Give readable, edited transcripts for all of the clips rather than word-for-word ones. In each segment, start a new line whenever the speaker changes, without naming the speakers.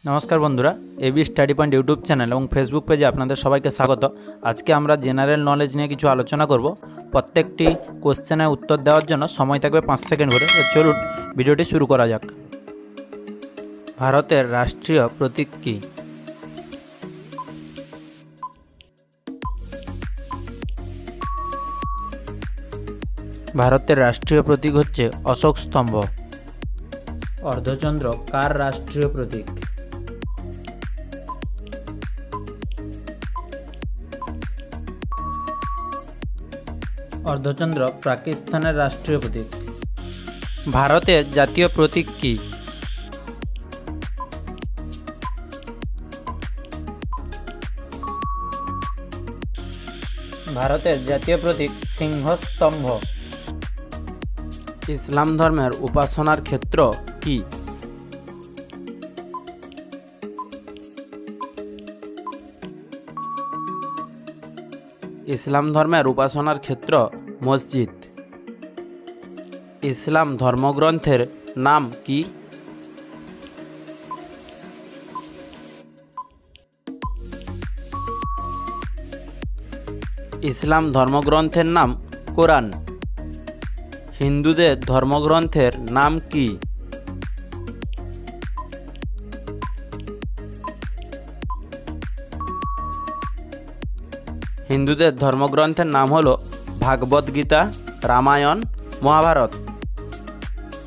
नमस्कार बंधुरा AB study point YouTube channel और फेसबुक पेजे आपनादेर सबाइके स्वागत। आज के आमरा जेनारेल नलेज निये किछु आलोचना करब। प्रत्येकटी कोश्चेনের उत्तर देওয়ার জন্য समय থাকবে 5 सेकेंड করে। চলুন ভিডিওটি শুরু করা যাক। ভারতের রাষ্ট্রীয় প্রতীক কি? ভারতের রাষ্ট্রীয় প্রতীক হচ্ছে অশোক স্তম্ভ। অর্ধচন্দ্র কার রাষ্ট্রীয় প্রতীক? अर्धचंद्र पाकिस्तान राष्ट्रीय प्रतीक। भारतेर जातीय प्रतीक की? भारतेर जातीय प्रतीक सिंहस्तम्भ। इस्लाम धर्मेर उपासनार क्षेत्र की? इस्लाम धर्मेर उपासनार क्षेत्र मस्जिद। इस्लाम धर्मग्रंथेर नाम की? इस्लाम धर्मग्रंथेर नाम कुरान। हिंदुदेर धर्मग्रंथेर नाम की? हिंदुदेर धर्मग्रंथेर नाम हलो भागवत गीता, रामायण, महाभारत।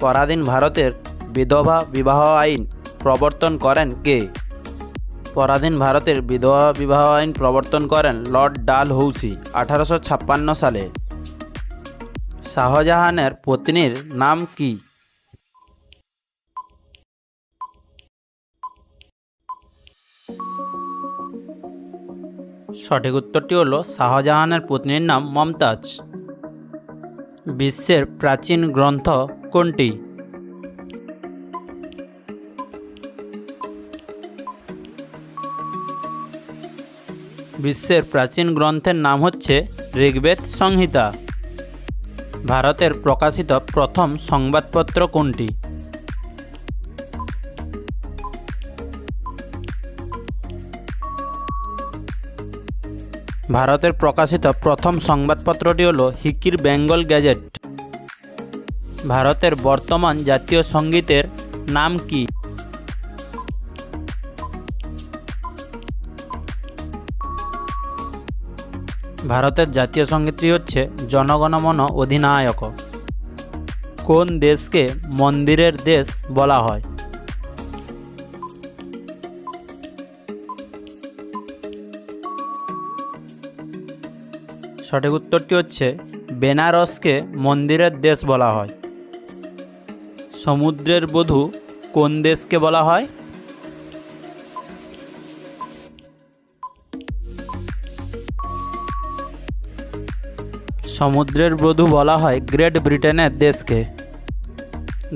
पराधीन भारतेर विधवा विवाह आईन प्रवर्तन करें के? पराधीन भारतेर विधवा विवाह आईन प्रवर्तन करें लर्ड डालहौसी 1856 साले। शाहजाहानेर पत्नीर नाम की? सठिक उत्तरटी हलो शाहजाहानेर पत्नीर नाम ममताज। विश्वेर प्राचीन ग्रंथ कोनटी? विश्वेर प्राचीन ग्रंथेर नाम हच्छे ऋग्वेद संहिता। भारतेर प्रकाशित प्रथम संबादपत्र कोनटी? भारतेर प्रकाशित प्रथम संबादपत्रटी हलो हिकिर बेंगल गैजेट। भारतेर बर्तमान जातीय संगीतेर नाम की? भारतेर जातीय संगीतटी हच्छे जनगण मन अधिनायक। कोन देश के मंदिरेर देश बला हय? सठिक उत्तरटी हच्छे बेनारस के मंदिरेर देश बला हय। समुद्रेर बधू कोन देश के बला हय? समुद्रेर बधू बला हय ग्रेट ब्रिटेनेर देश के।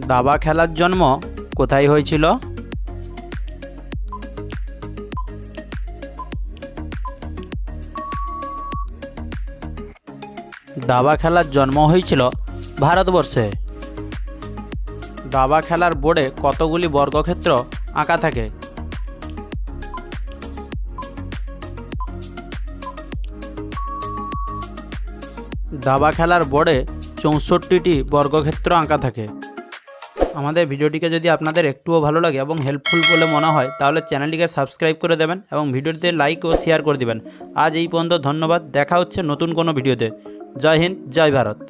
दाबा खेलार जन्म कोथाय हयेछिलो? दाबा खेलार जन्म हयेछिलो भारतवर्षे। दाबा खेलार बोर्डे कतगुली बर्गक्षेत्र आँका थाके? दाबा खेलार बोर्डे 64टी बर्गक्षेत्र आँका थाके। आमादेर भिडियोटिके यदि आपनादेर एकटुओ भालो लागे एबं हेल्पफुल बोले मने हय ताहले चैनलटिके साबस्क्राइब करे देবেন এবং ভিডিওটিতে লাইক ও শেয়ার করে দিবেন। আজ এই পর্যন্ত, ধন্যবাদ। দেখা হচ্ছে নতুন কোনো ভিডিওতে। जय हिंद, जय भारत।